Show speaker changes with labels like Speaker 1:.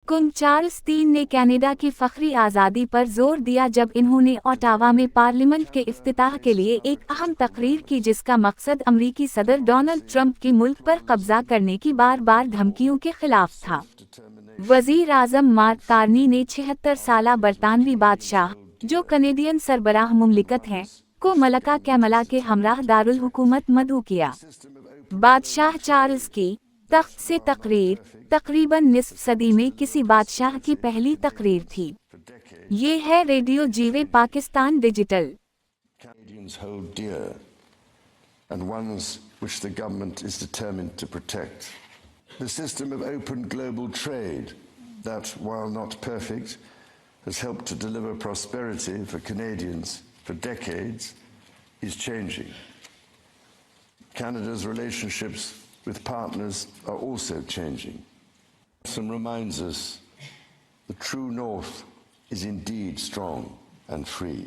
Speaker 1: King Charles III نے Canada کی فخری آزادی پر زور دیا جب انہوں نے اوٹاوا میں پارلیمنٹ کے افتتاح کے لیے ایک اہم تقریر کی جس کا مقصد امریکی صدر ڈونلڈ ٹرمپ کی ملک پر قبضہ کرنے کی بار بار دھمکیوں کے خلاف تھا۔ وزیر اعظم مارک کارنی نے 76 سالہ برطانوی بادشاہ، جو کنیڈین سربراہ مملکت ہیں، کو ملکہ کیملا کے ہمراہ دارالحکومت مدعو کیا۔ بادشاہ چارلس کی تخت سے تقریر تقریباً نصف صدی میں کسی بادشاہ کی پہلی تقریر تھی۔ یہ ہے radio Jeeway Pakistan digital.
Speaker 2: Canadians hold dear and ones which the government is determined to protect. The system of open global trade that, while not perfect, has helped to deliver prosperity for Canadians for decades, is changing. Canada's relationships with partners are also changing. Some reminds us the true north is indeed strong and free.